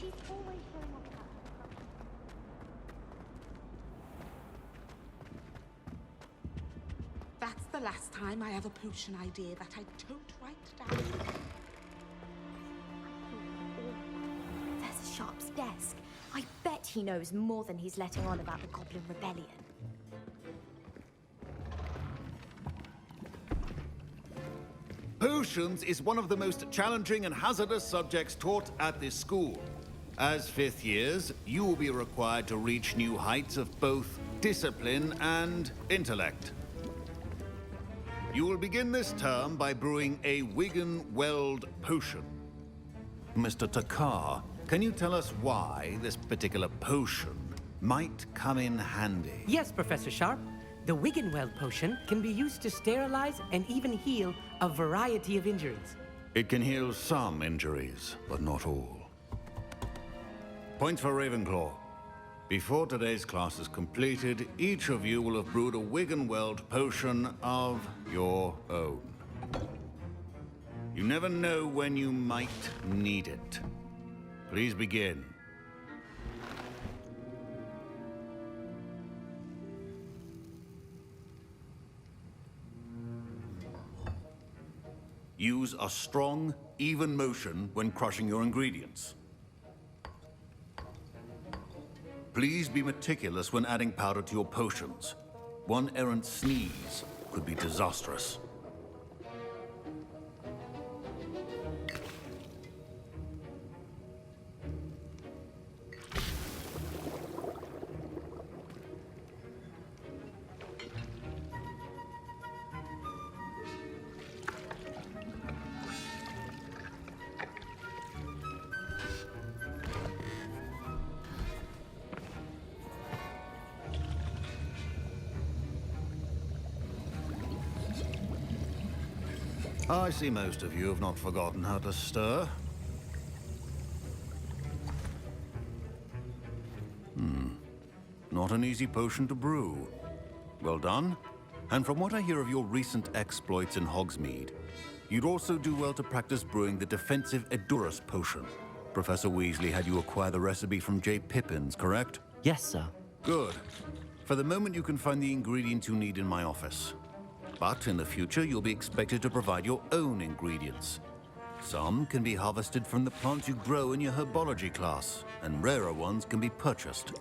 He's always showing off that. That's the last time I have a potion idea that I don't write down. Professor Sharp's desk. I bet he knows more than he's letting on about the Goblin Rebellion. Potions is one of the most challenging and hazardous subjects taught at this school. As fifth years, you will be required to reach new heights of both discipline and intellect. You will begin this term by brewing a Wigan-Weld potion. Mr. Takar, can you tell us why this particular potion might come in handy? Yes, Professor Sharp. The Wigan-Weld potion can be used to sterilize and even heal a variety of injuries. It can heal some injuries, but not all. Point for Ravenclaw. Before today's class is completed, each of you will have brewed a Wigan-Weld potion of your own. You never know when you might need it. Please begin. Use a strong, even motion when crushing your ingredients. Please be meticulous when adding powder to your potions. One errant sneeze could be disastrous. I see most of you have not forgotten how to stir. Not an easy potion to brew. Well done. And from what I hear of your recent exploits in Hogsmeade, you'd also do well to practice brewing the defensive Edurus potion. Professor Weasley had you acquire the recipe from J. Pippins, correct? Yes, sir. Good. For the moment, you can find the ingredients you need in my office. But in the future, you'll be expected to provide your own ingredients. Some can be harvested from the plants you grow in your herbology class, and rarer ones can be purchased.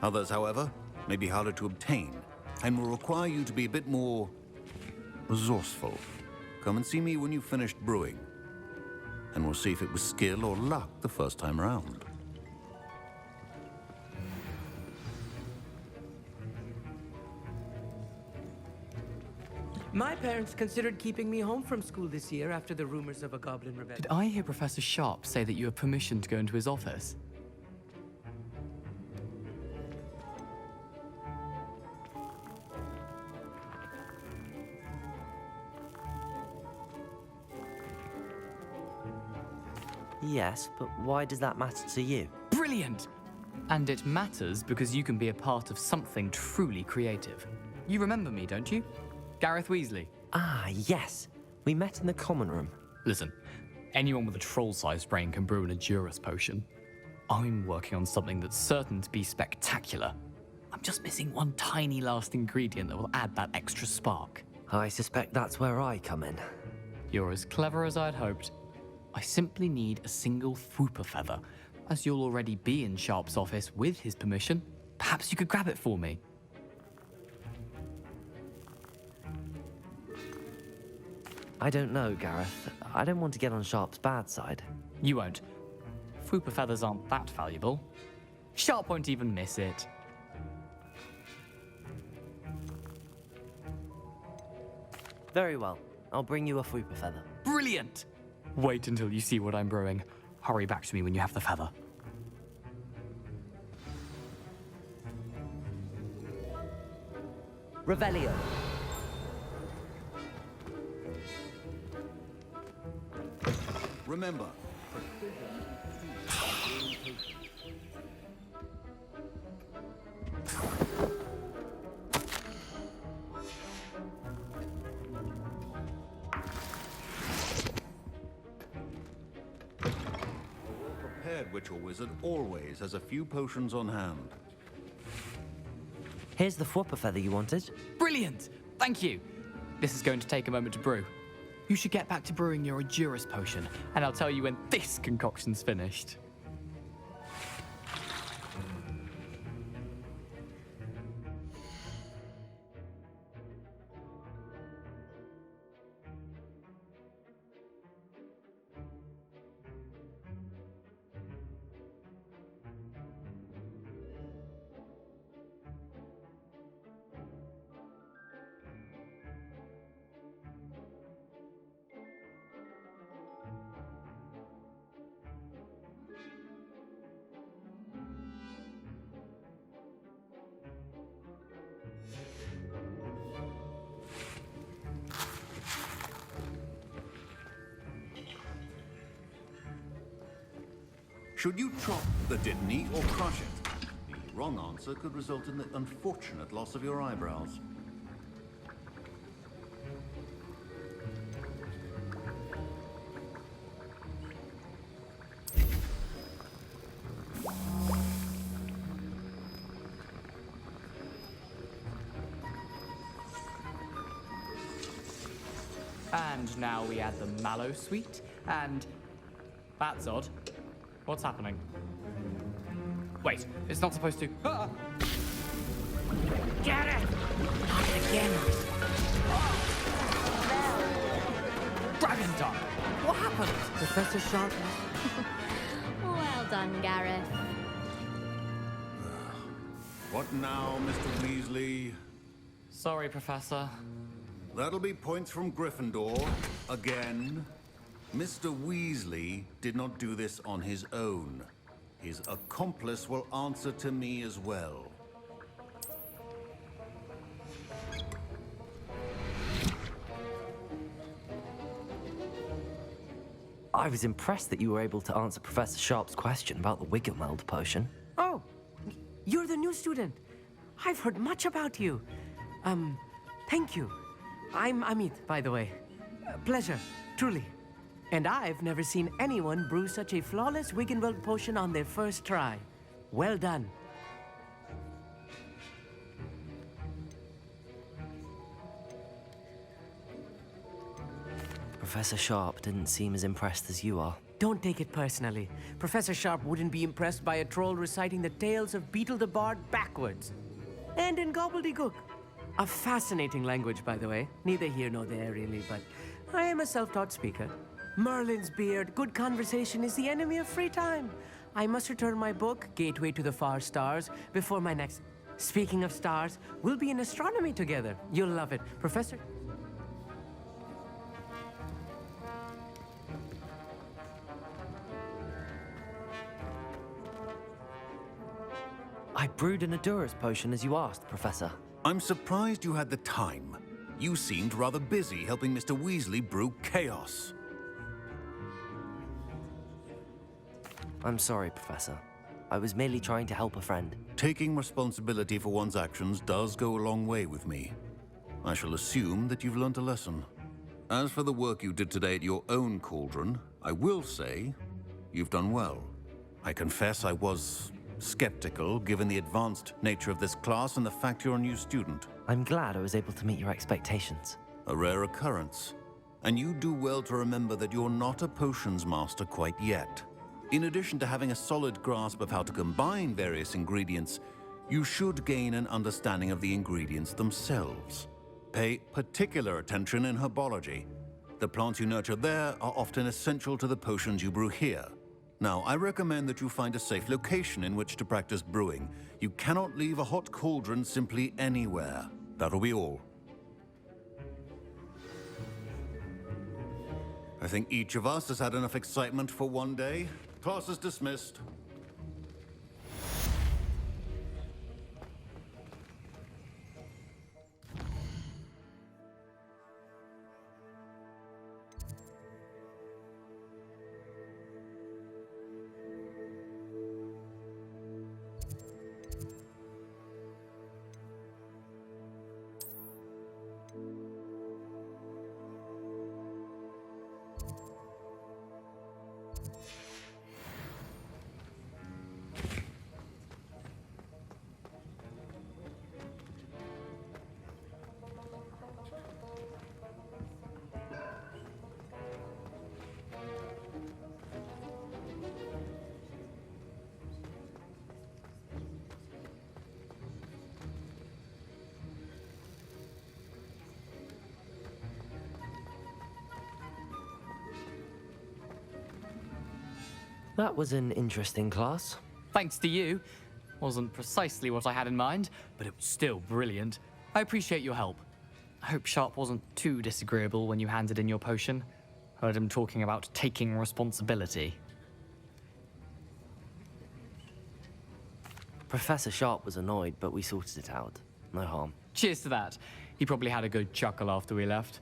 Others, however, may be harder to obtain, and will require you to be a bit more resourceful. Come and see me when you've finished brewing, and we'll see if it was skill or luck the first time around. My parents considered keeping me home from school this year after the rumors of a Goblin Rebellion. Did I hear Professor Sharp say that you have permission to go into his office? Yes, but why does that matter to you? Brilliant! And it matters because you can be a part of something truly creative. You remember me, don't you? Gareth Weasley. Ah, yes. We met in the common room. Listen, anyone with a troll-sized brain can brew an Edurus potion. I'm working on something that's certain to be spectacular. I'm just missing one tiny last ingredient that will add that extra spark. I suspect that's where I come in. You're as clever as I'd hoped. I simply need a single Fwooper feather. As you'll already be in Sharp's office with his permission, perhaps you could grab it for me. I don't know, Gareth. I don't want to get on Sharp's bad side. You won't. Fwooper feathers aren't that valuable. Sharp won't even miss it. Very well. I'll bring you a Fwooper feather. Brilliant! Wait until you see what I'm brewing. Hurry back to me when you have the feather. Revelio. Remember, head witch or wizard always has a few potions on hand. Here's the Fwopper feather you wanted. Brilliant! Thank you. This is going to take a moment to brew. You should get back to brewing your Edurus potion, and I'll tell you when this concoction's finished. Should you chop the Dittany or crush it? The wrong answer could result in the unfortunate loss of your eyebrows. And now we add the mallow sweet, and that's odd. What's happening? Wait, it's not supposed to. Ah! Get it! Not again. Dragon Tongue! What happened? Professor Sharp. Well done, Gareth. What now, Mr. Weasley? Sorry, Professor. That'll be points from Gryffindor. Again. Mr. Weasley did not do this on his own. His accomplice will answer to me as well. I was impressed that you were able to answer Professor Sharp's question about the Wiggenweld potion. Oh, you're the new student. I've heard much about you. Thank you. I'm Amit, by the way. Pleasure, truly. And I've never seen anyone brew such a flawless Wiggenweld potion on their first try. Well done. Professor Sharp didn't seem as impressed as you are. Don't take it personally. Professor Sharp wouldn't be impressed by a troll reciting the tales of Beetle the Bard backwards. And in gobbledygook. A fascinating language, by the way. Neither here nor there, really, but I am a self-taught speaker. Merlin's beard, good conversation is the enemy of free time. I must return my book, Gateway to the Far Stars, before my next... Speaking of stars, we'll be in astronomy together. You'll love it. Professor... I brewed an Edurus potion as you asked, Professor. I'm surprised you had the time. You seemed rather busy helping Mr. Weasley brew chaos. I'm sorry, Professor. I was merely trying to help a friend. Taking responsibility for one's actions does go a long way with me. I shall assume that you've learnt a lesson. As for the work you did today at your own cauldron, I will say you've done well. I confess I was skeptical, given the advanced nature of this class and the fact you're a new student. I'm glad I was able to meet your expectations. A rare occurrence. And you do well to remember that you're not a potions master quite yet. In addition to having a solid grasp of how to combine various ingredients, you should gain an understanding of the ingredients themselves. Pay particular attention in herbology. The plants you nurture there are often essential to the potions you brew here. Now, I recommend that you find a safe location in which to practice brewing. You cannot leave a hot cauldron simply anywhere. That'll be all. I think each of us has had enough excitement for one day. Class is dismissed. That was an interesting class. Thanks to you. Wasn't precisely what I had in mind, but it was still brilliant. I appreciate your help. I hope Sharp wasn't too disagreeable when you handed in your potion. Heard him talking about taking responsibility. Professor Sharp was annoyed, but we sorted it out. No harm. Cheers to that. He probably had a good chuckle after we left.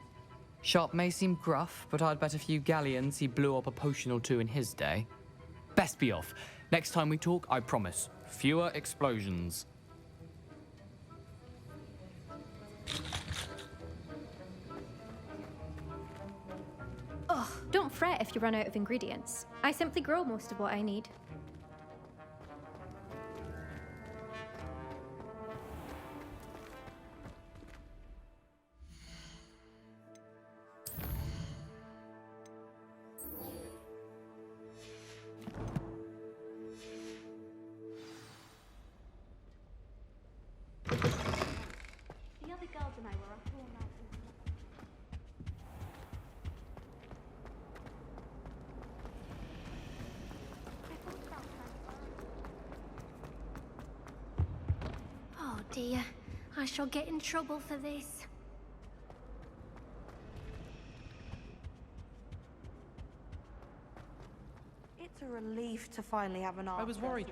Sharp may seem gruff, but I'd bet a few galleons he blew up a potion or two in his day. Best be off. Next time we talk, I promise, fewer explosions. Ugh, don't fret if you run out of ingredients. I simply grow most of what I need. The other girls and I were up all night. Oh dear, I shall get in trouble for this. It's a relief to finally have an I was worried.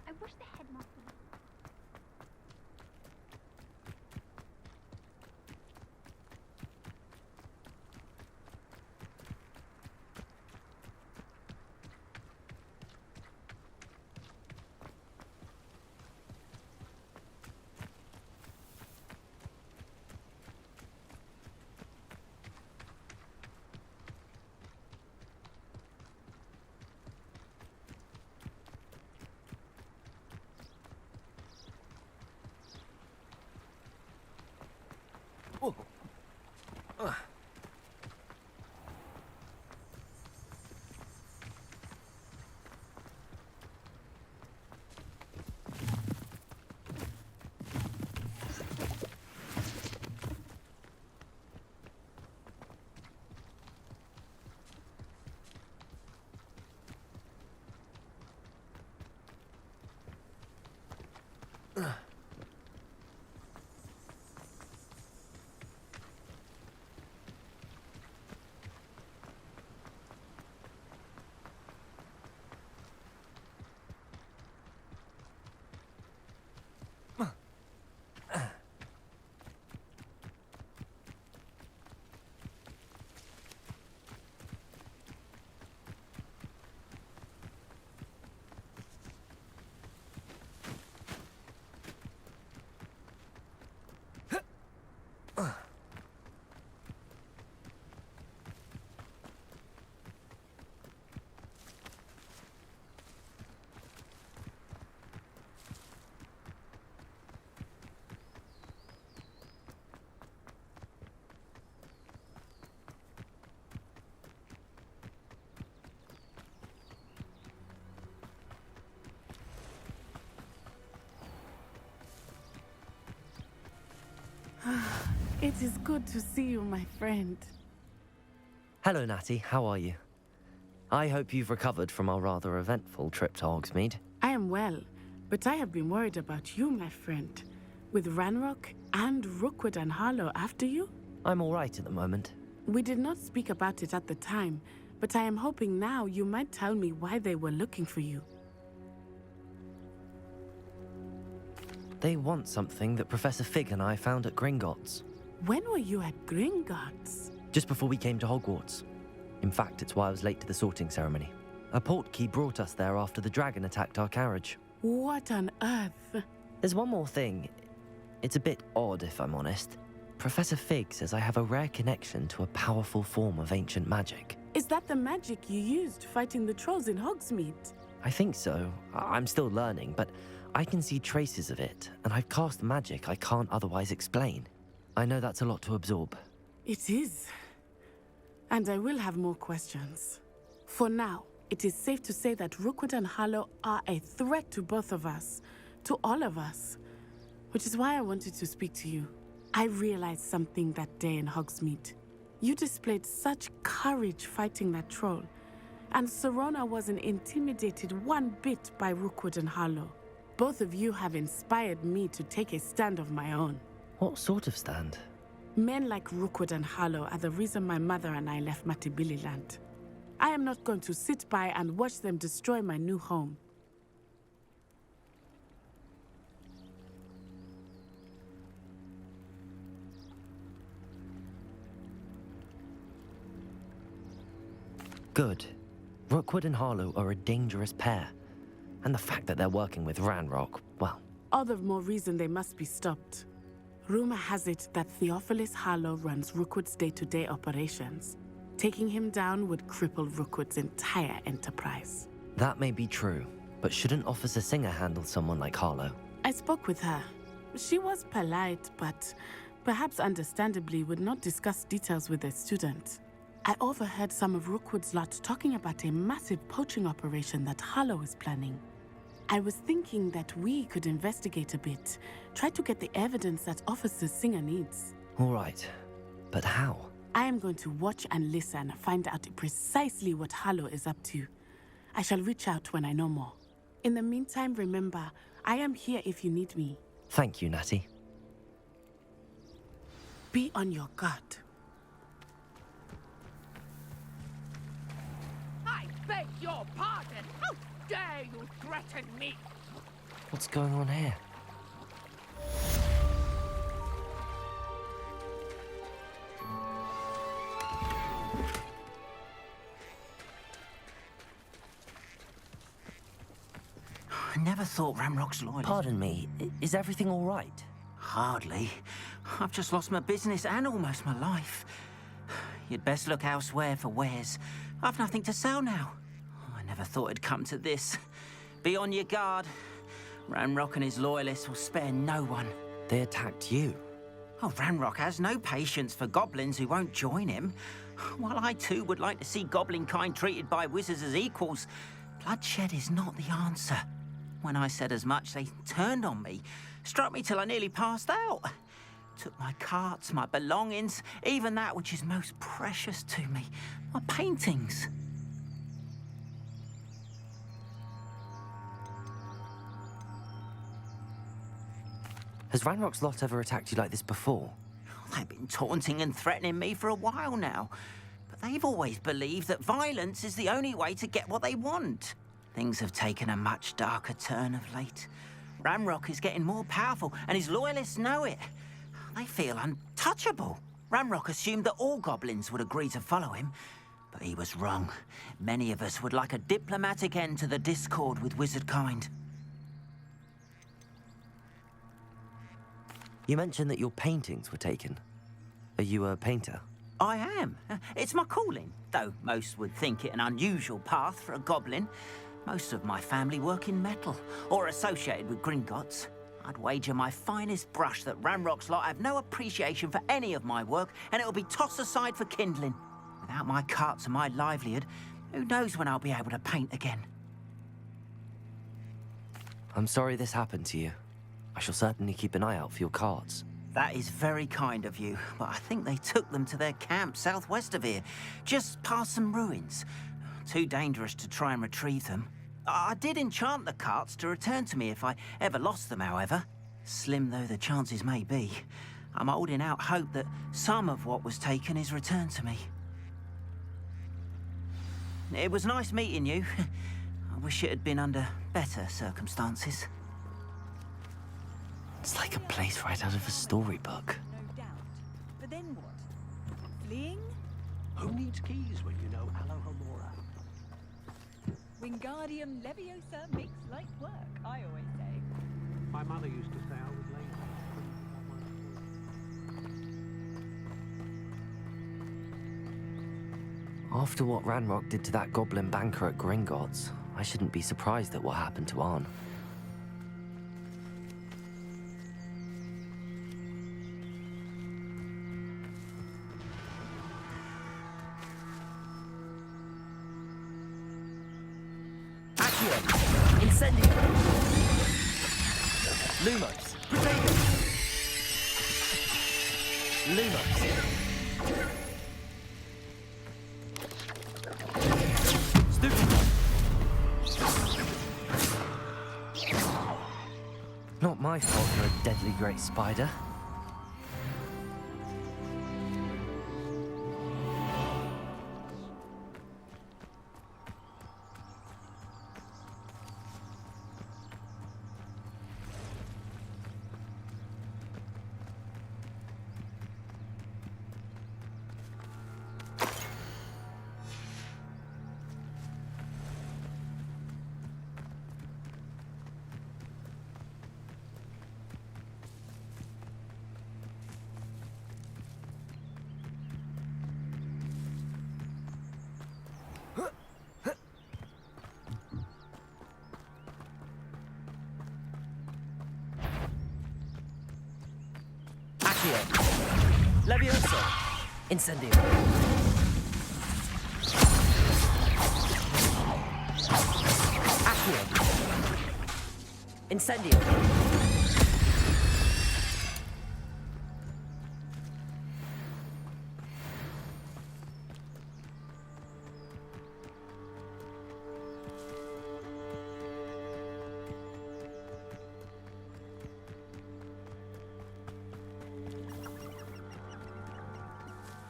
I wish the headmaster would... It is good to see you, my friend. Hello, Natty. How are you? I hope you've recovered from our rather eventful trip to Hogsmeade. I am well, but I have been worried about you, my friend. With Ranrock and Rookwood and Harlow after you? I'm all right at the moment. We did not speak about it at the time, but I am hoping now you might tell me why they were looking for you. They want something that Professor Fig and I found at Gringotts. When were you at Gringotts? Just before we came to Hogwarts. In fact, it's why I was late to the sorting ceremony. A portkey brought us there after the dragon attacked our carriage. What on earth? There's one more thing. It's a bit odd, if I'm honest. Professor Fig says I have a rare connection to a powerful form of ancient magic. Is Is that the magic you used fighting the trolls in Hogsmeade? I think so. I'm still learning, but I can see traces of it, and I've cast magic I can't otherwise explain. I know that's a lot to absorb. It is. And I will have more questions. For now, it is safe to say that Rookwood and Harlow are a threat to both of us, to all of us. Which is why I wanted to speak to you. I realized something that day in Hogsmeade. You displayed such courage fighting that troll, and Serona wasn't intimidated one bit by Rookwood and Harlow. Both of you have inspired me to take a stand of my own. What sort of stand? Men like Rookwood and Harlow are the reason my mother and I left Matibili land. I am not going to sit by and watch them destroy my new home. Good. Rookwood and Harlow are a dangerous pair. And the fact that they're working with Ranrock, well... All the more reason they must be stopped. Rumor has it that Theophilus Harlow runs Rookwood's day-to-day operations. Taking him down would cripple Rookwood's entire enterprise. That may be true, but shouldn't Officer Singer handle someone like Harlow? I spoke with her. She was polite, but perhaps understandably would not discuss details with a student. I overheard some of Rookwood's lot talking about a massive poaching operation that Harlow is planning. I was thinking that we could investigate a bit, try to get the evidence that Officer Singer needs. All right, but how? I am going to watch and listen, find out precisely what Harlow is up to. I shall reach out when I know more. In the meantime, remember, I am here if you need me. Thank you, Natty. Be on your guard. I beg your pardon! How dare you threaten me? What's going on here? I never thought Ramrock's loyal. Pardon me, is everything all right? Hardly. I've just lost my business and almost my life. You'd best look elsewhere for wares. I've nothing to sell now. I never thought it'd come to this. Be on your guard. Ranrock and his loyalists will spare no one. They attacked you. Oh, Ranrock has no patience for goblins who won't join him. While I too would like to see goblin kind treated by wizards as equals, bloodshed is not the answer. When I said as much, they turned on me, struck me till I nearly passed out. Took my carts, my belongings, even that which is most precious to me, my paintings. Has Ranrock's lot ever attacked you like this before? They've been taunting and threatening me for a while now, but they've always believed that violence is the only way to get what they want. Things have taken a much darker turn of late. Ranrock is getting more powerful, and his loyalists know it. They feel untouchable. Ranrock assumed that all goblins would agree to follow him, but he was wrong. Many of us would like a diplomatic end to the discord with wizard kind. You mentioned that your paintings were taken. Are you a painter? I am. It's my calling, though most would think it an unusual path for a goblin. Most of my family work in metal, or associated with Gringotts. I'd wager my finest brush that Ranrock's lot have no appreciation for any of my work, and it'll be tossed aside for kindling. Without my carts and my livelihood, who knows when I'll be able to paint again? I'm sorry this happened to you. I shall certainly keep an eye out for your carts. That is very kind of you, but I think they took them to their camp southwest of here, just past some ruins. Too dangerous to try and retrieve them. I did enchant the carts to return to me if I ever lost them, however. Slim though the chances may be, I'm holding out hope that some of what was taken is returned to me. It was nice meeting you. I wish it had been under better circumstances. It's like a place right out of a storybook. No doubt. But then what? Fleeing? Who needs keys when you know Alohomora? Wingardium Leviosa makes light work, I always say. My mother used to say I was lazy. After what Ranrock did to that goblin banker at Gringotts, I shouldn't be surprised at what happened to Arn. Accio! Incendio! Lumos! Potato! Lumos! Not my fault you're a deadly great spider. Levioso! Incendio! Accio! Incendio!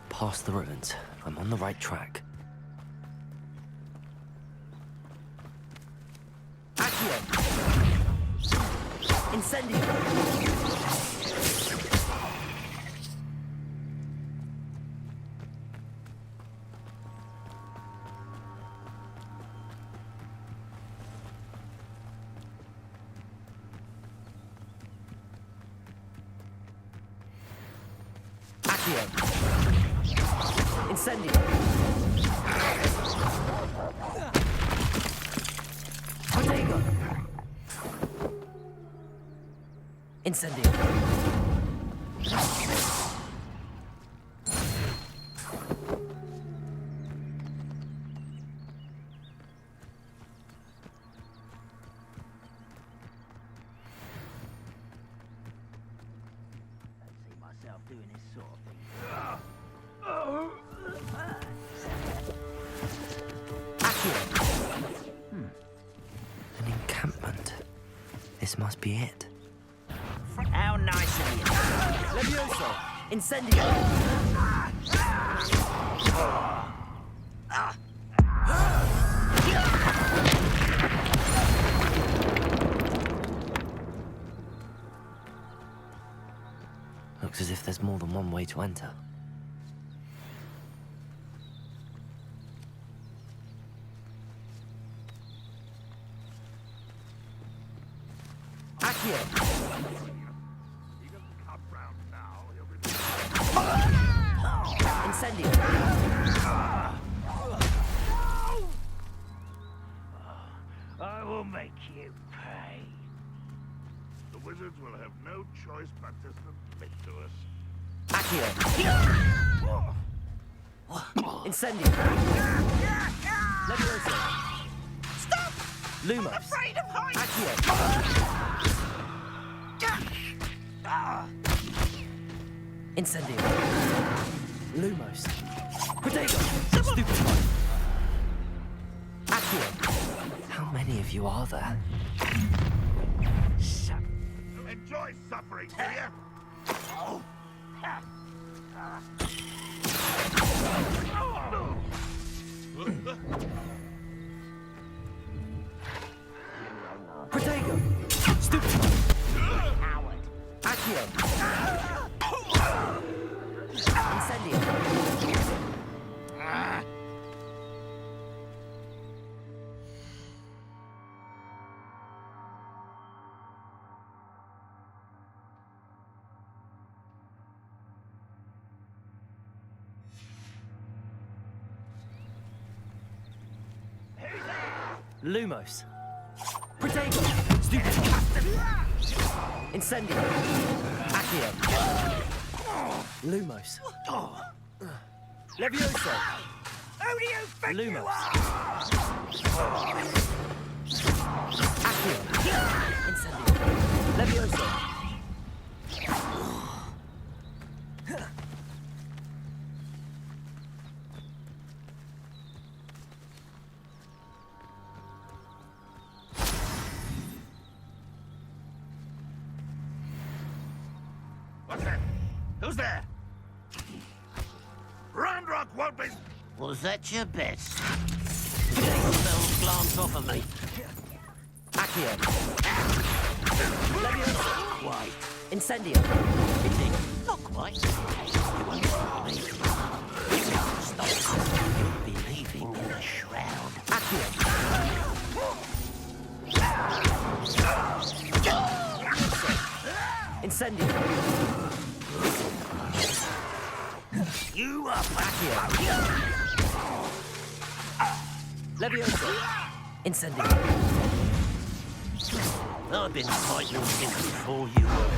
Past the ruins. I'm on the right track. Accio! Incendio! Accio! Incendio! Protego! Incendio! See myself doing this sort of thing. An encampment. This must be it. How nice of you. Levioso! Incendio! Looks as if there's more than one way to enter. Incendio! I will make you pay. The wizards will have no choice but to submit to us. Accio! Incendio! Levioso! Stop! Lumos! I'm afraid of heights! Accio! Incendio! Lumos! Protego! Stupefy! Accio! How many of you are there? Enjoy suffering, do you? Protego! Stupefy! Howard! Accio! Incendio! Lumos. Protego. Stupid. Incendio. Accio. Lumos. Levioso. Who do you think Lumos. you are? Accio. Incendio. Levioso. What's that? Who's there? Randrock won't be... Was that your best? Take those glance off of me. Accio. Levioso. Why? Incendio. Pity. Not quite. You won't stop me. Stop. You'll be leaving in a shroud. Accio. Incendio. You are Accio. Levioso. Incendio. I've been fighting since before you were.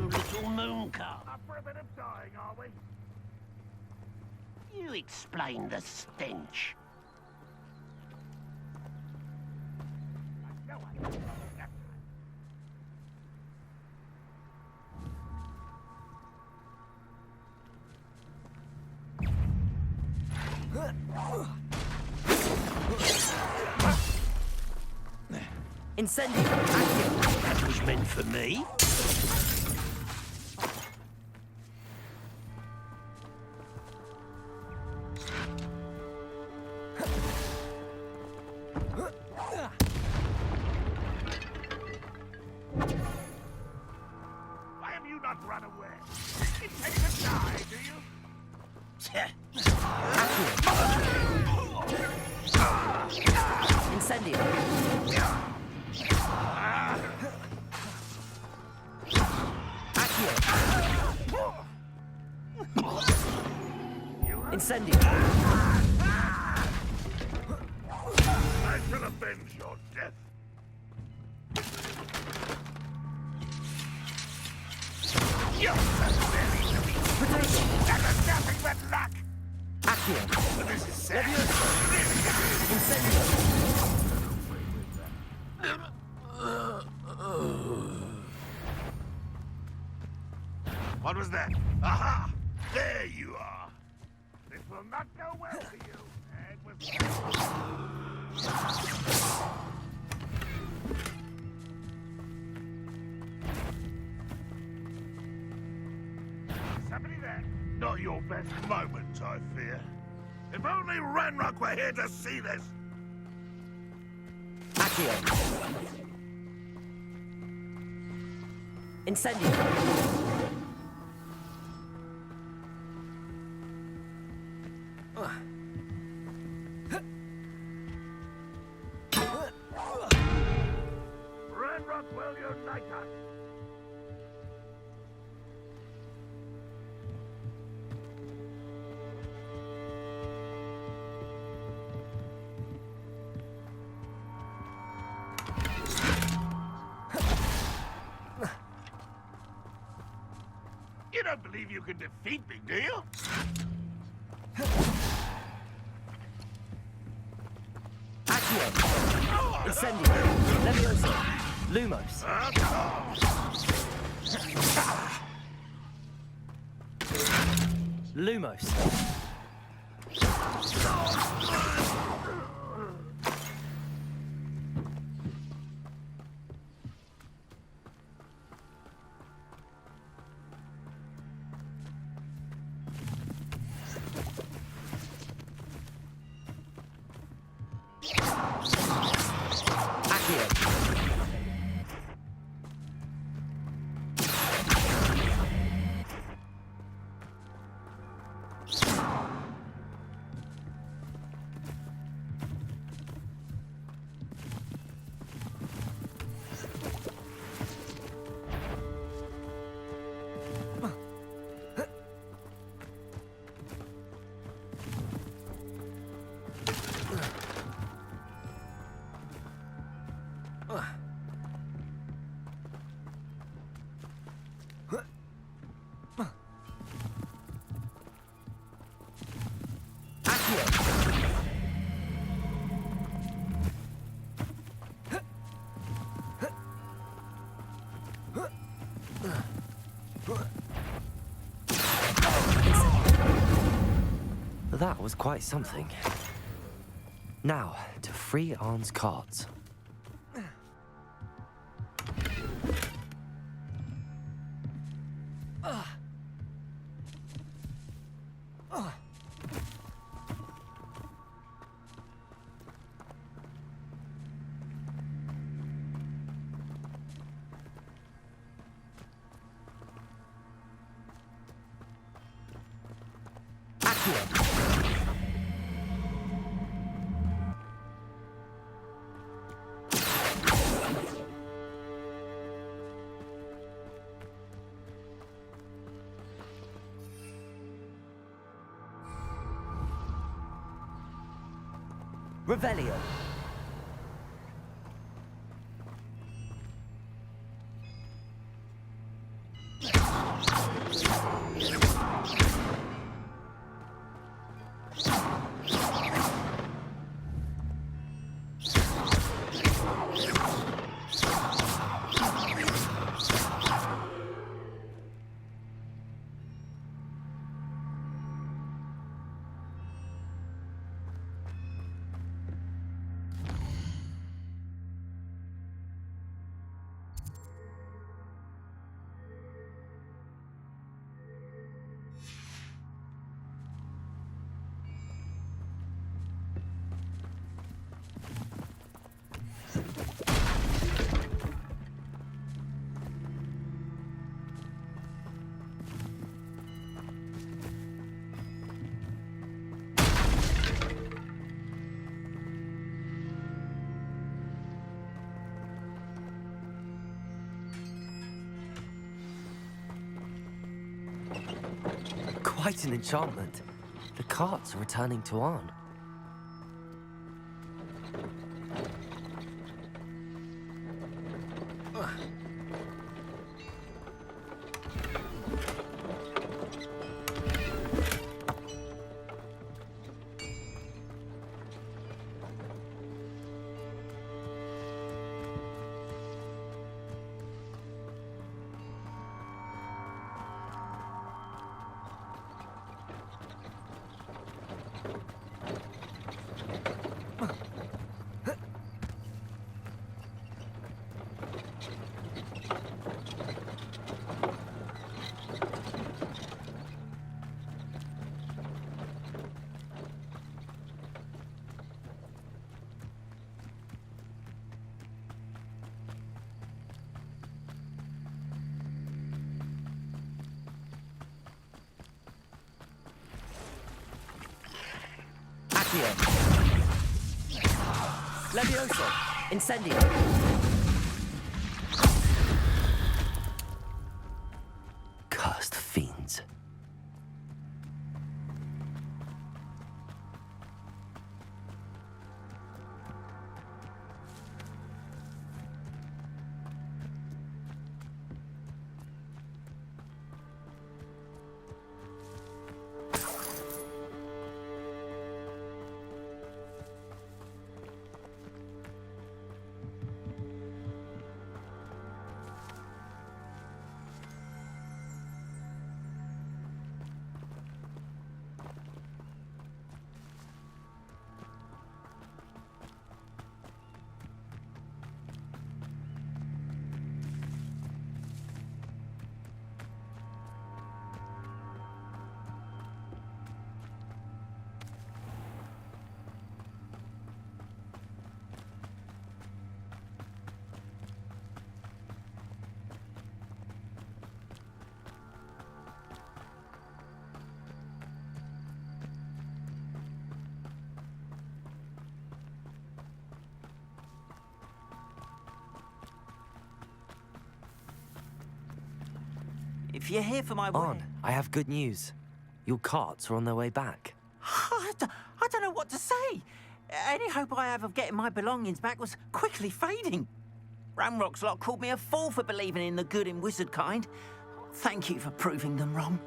Little moon calf. Up for a bit of dying, are we? You explain the stench. No, I Incendio. Accio. That was meant for me. Why have you not run away? It takes a die, do you? Incendio. Accio. Incendio. I shall avenge your death. You're very Protego. That is nothing but luck. Accio. But this is sad. Incendio. What was that? Aha! There you are. This will not go well for you. It was... Somebody there? Not your best moment, I fear. If only Ranrock were here to see this. Accio. Incendio. Ranrock will unite us. You don't believe you can defeat me, do you? Accio. Incendio. Levioso. Lumos. Lumos. That was quite something. Now, to free Arn's carts. Revelio. Quite an enchantment. The carts are returning to Arn. Levioso! Incendio! Cursed fiends. If you're here for my Arn, I have good news. Your carts are on their way back. I don't know what to say. Any hope I have of getting my belongings back was quickly fading. Ramrock's lot called me a fool for believing in the good in wizard kind. Thank you for proving them wrong.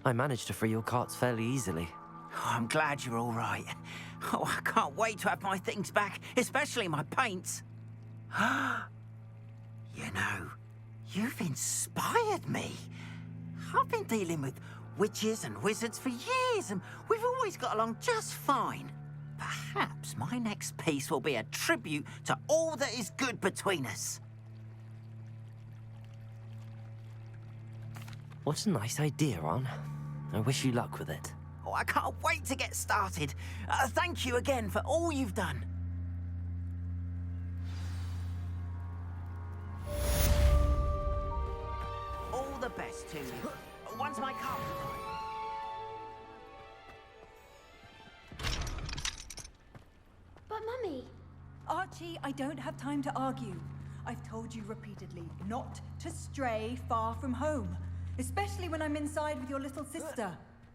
I managed to free your carts fairly easily. Oh, I'm glad you're all right. Oh, I can't wait to have my things back, especially my paints. You know, you've inspired me. I've been dealing with witches and wizards for years, and we've always got along just fine. Perhaps my next piece will be a tribute to all that is good between us. What a nice idea, Ron. I wish you luck with it. Oh, I can't wait to get started. Thank you again for all you've done. All the best to you. Once my car But Mummy... Archie, I don't have time to argue. I've told you repeatedly not to stray far from home, especially when I'm inside with your little sister.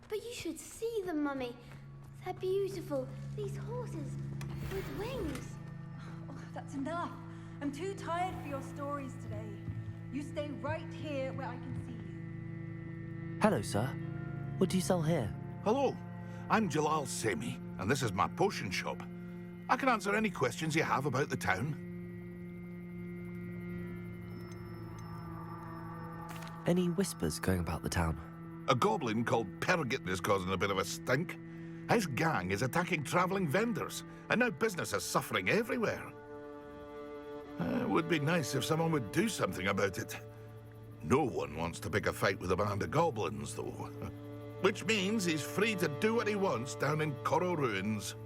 But you should see them, Mummy. They're beautiful. These horses with wings. Oh, that's enough. I'm too tired for your stories today. You stay right here where I can see you. Hello, sir. What do you sell here? Hello, I'm Jalal Semi, and this is my potion shop. I can answer any questions you have about the town. Any whispers going about the town? A goblin called Pergit is causing a bit of a stink. His gang is attacking travelling vendors, and now business is suffering everywhere. It would be nice if someone would do something about it. No one wants to pick a fight with a band of goblins, though. Which means he's free to do what he wants down in Coral Ruins.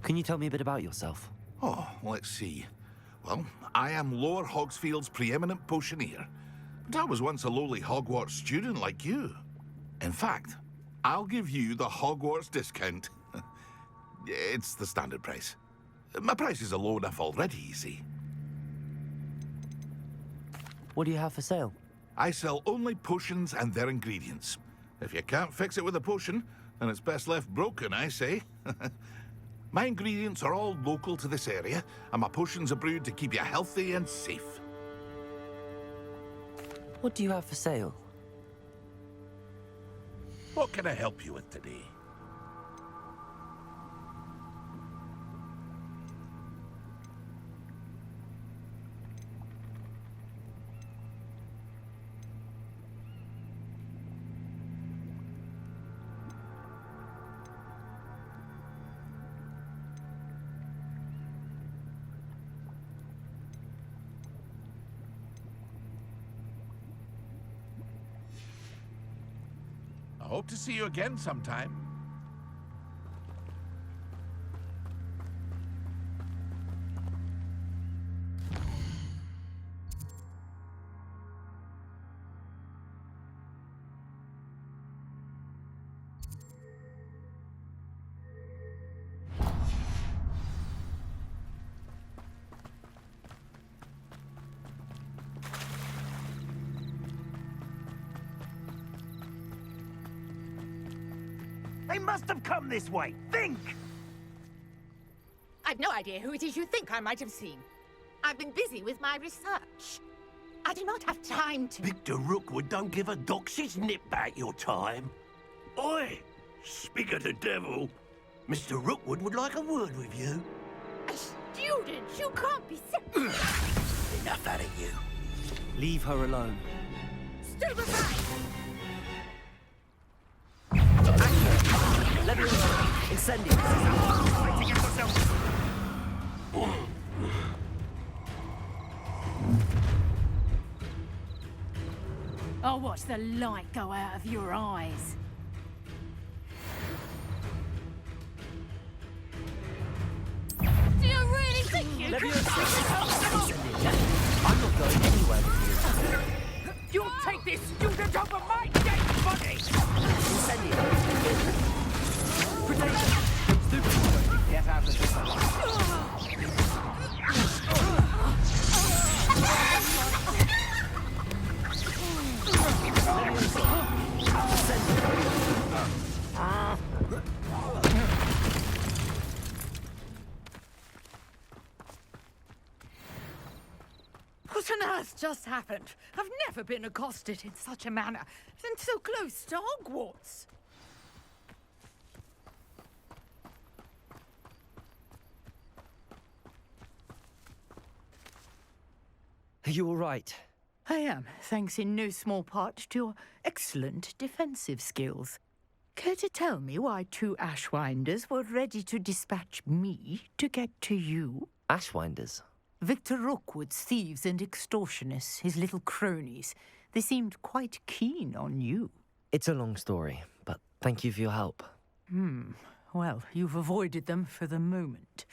Can you tell me a bit about yourself? Oh, let's see. Well, I am Lower Hogsfield's preeminent potioneer. But I was once a lowly Hogwarts student like you. In fact, I'll give you the Hogwarts discount. It's the standard price. My prices are low enough already, you see. What do you have for sale? I sell only potions and their ingredients. If you can't fix it with a potion, then it's best left broken, I say. My ingredients are all local to this area, and my potions are brewed to keep you healthy and safe. What do you have for sale? What can I help you with today? I hope to see you again sometime. They must have come this way. Think! I've no idea who it is you think I might have seen. I've been busy with my research. I do not have time to... Victor Rookwood don't give a doxy's nip back your time. Oi! Speak of the devil. Mr. Rookwood would like a word with you. A student? You can't be serious. Enough out of you. Leave her alone. Stand aside! Let me incendiary. I'll watch the light go out of your eyes. Do you really think you Let me can... I'm not going anywhere with you. You'll take this student over my dead body! Incendiary. Protect them. Stupid. Get out of this alive. What on earth just happened? I've never been accosted in such a manner, and so close to Hogwarts. Are you all right? I am, thanks in no small part to your excellent defensive skills. Care to tell me why two Ashwinders were ready to dispatch me to get to you? Ashwinders? Victor Rookwood's thieves and extortionists, his little cronies. They seemed quite keen on you. It's a long story, but thank you for your help. Well, you've avoided them for the moment.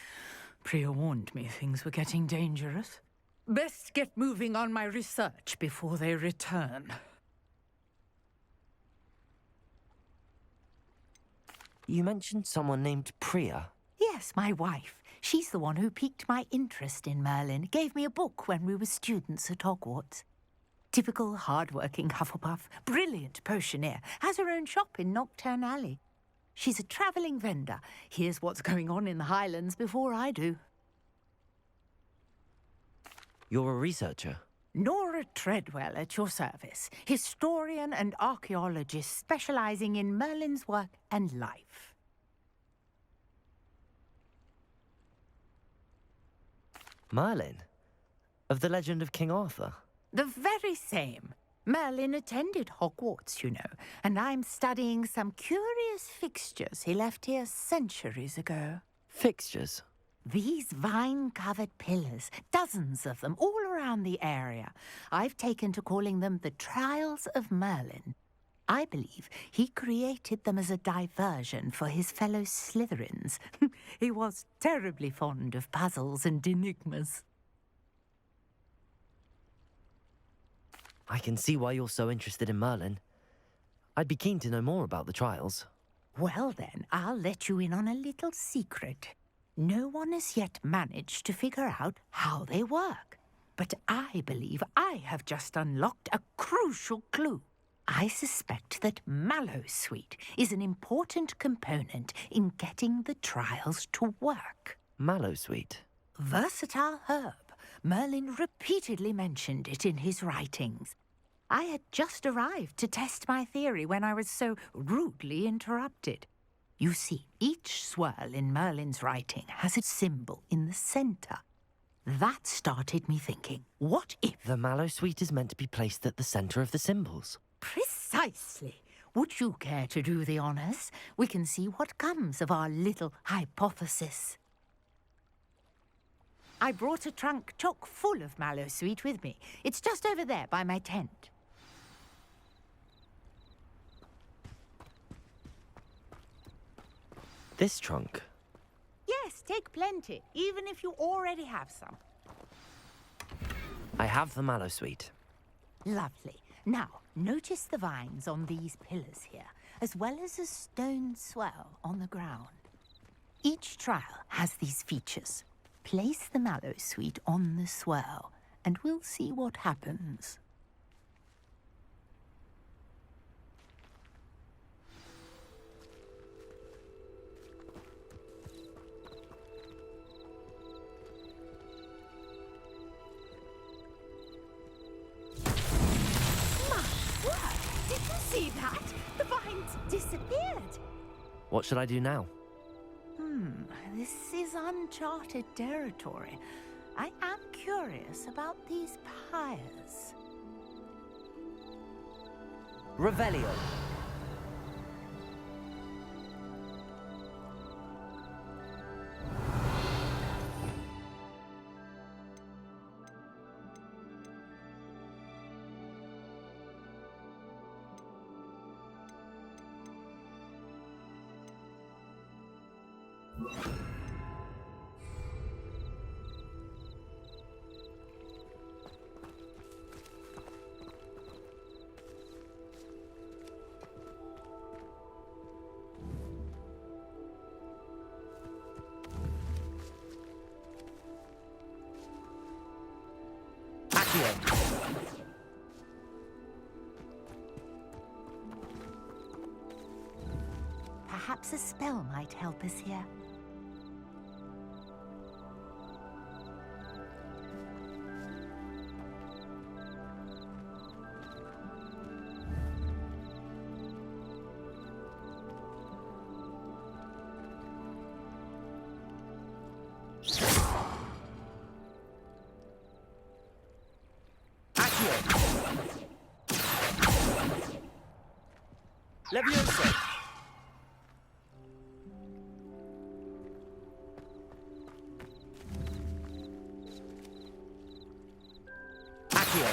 Priya warned me things were getting dangerous. Best get moving on my research before they return. You mentioned someone named Priya. Yes, my wife. She's the one who piqued my interest in Merlin, gave me a book when we were students at Hogwarts. Typical hard-working Hufflepuff, brilliant potioneer, has her own shop in Knockturn Alley. She's a travelling vendor. Hears what's going on in the Highlands before I do. You're a researcher? Nora Treadwell at your service, historian and archaeologist specialising in Merlin's work and life. Merlin? Of the legend of King Arthur? The very same. Merlin attended Hogwarts, you know, and I'm studying some curious fixtures he left here centuries ago. Fixtures? These vine-covered pillars, dozens of them, all around the area. I've taken to calling them the Trials of Merlin. I believe he created them as a diversion for his fellow Slytherins. He was terribly fond of puzzles and enigmas. I can see why you're so interested in Merlin. I'd be keen to know more about the trials. Well then, I'll let you in on a little secret. No one has yet managed to figure out how they work. But I believe I have just unlocked a crucial clue. I suspect that Mallowsweet is an important component in getting the trials to work. Mallowsweet? Versatile herb. Merlin repeatedly mentioned it in his writings. I had just arrived to test my theory when I was so rudely interrupted. You see, each swirl in Merlin's writing has a symbol in the centre. That started me thinking, what if... The Mallowsweet is meant to be placed at the centre of the symbols. Precisely. Would you care to do the honours? We can see what comes of our little hypothesis. I brought a trunk chock full of Mallowsweet with me. It's just over there by my tent. This trunk? Yes, take plenty, even if you already have some. I have the Mallowsweet. Lovely. Now, notice the vines on these pillars here, as well as a stone swell on the ground. Each trial has these features. Place the Mallowsweet on the swirl, and we'll see what happens. disappeared. What should I do now? This is uncharted territory. I am curious about these pyres. Revelio. Perhaps a spell might help us here. Levioso. Accio.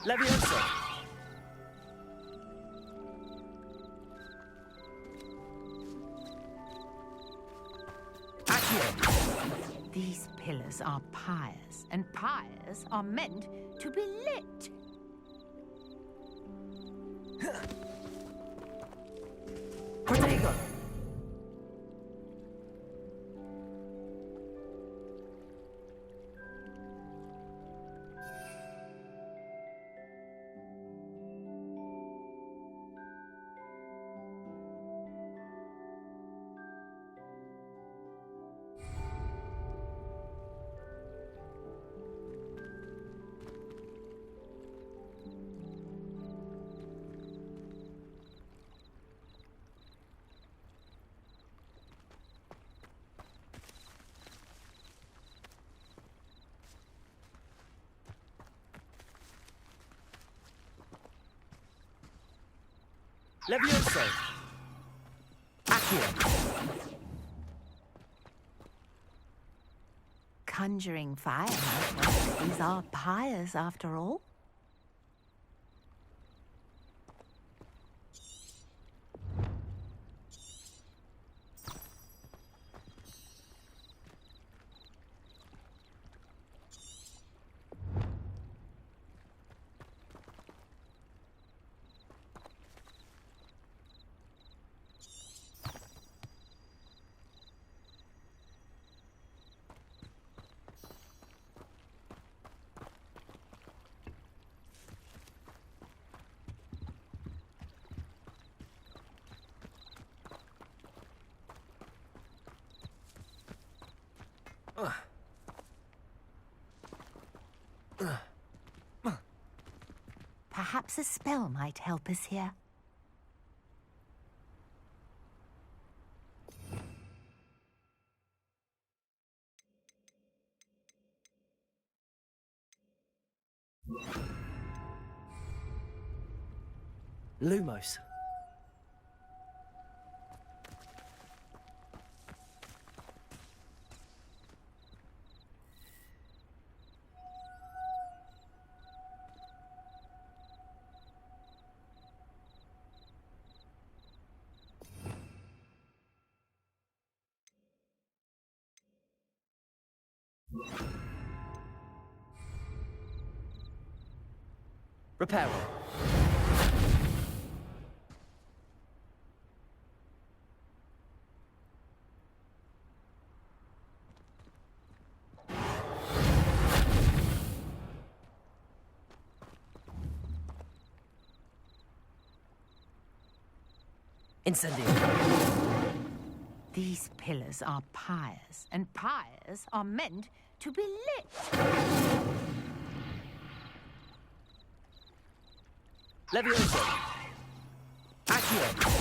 Levioso. Accio. These pillars are pyres, and pyres are meant to be lit. Protego. Levioso. Accio. Conjuring fire. These are pyres after all. Perhaps a spell might help us here. Lumos. Reparo. Incendio. These pillars are pyres, and pyres are meant to be lit. Levioso. Accio. Accio.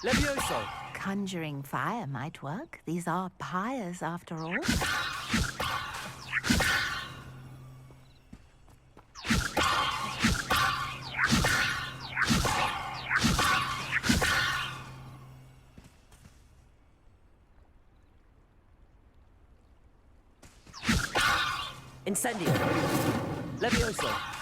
Levioso. Conjuring fire might work. These are pyres, after all. Incendio. Levioso.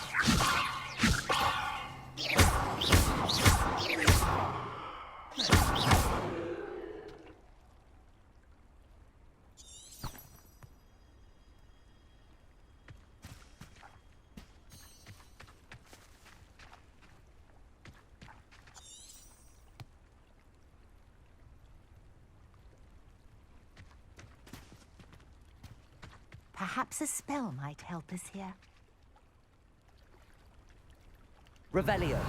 Perhaps a spell might help us here. Revelio.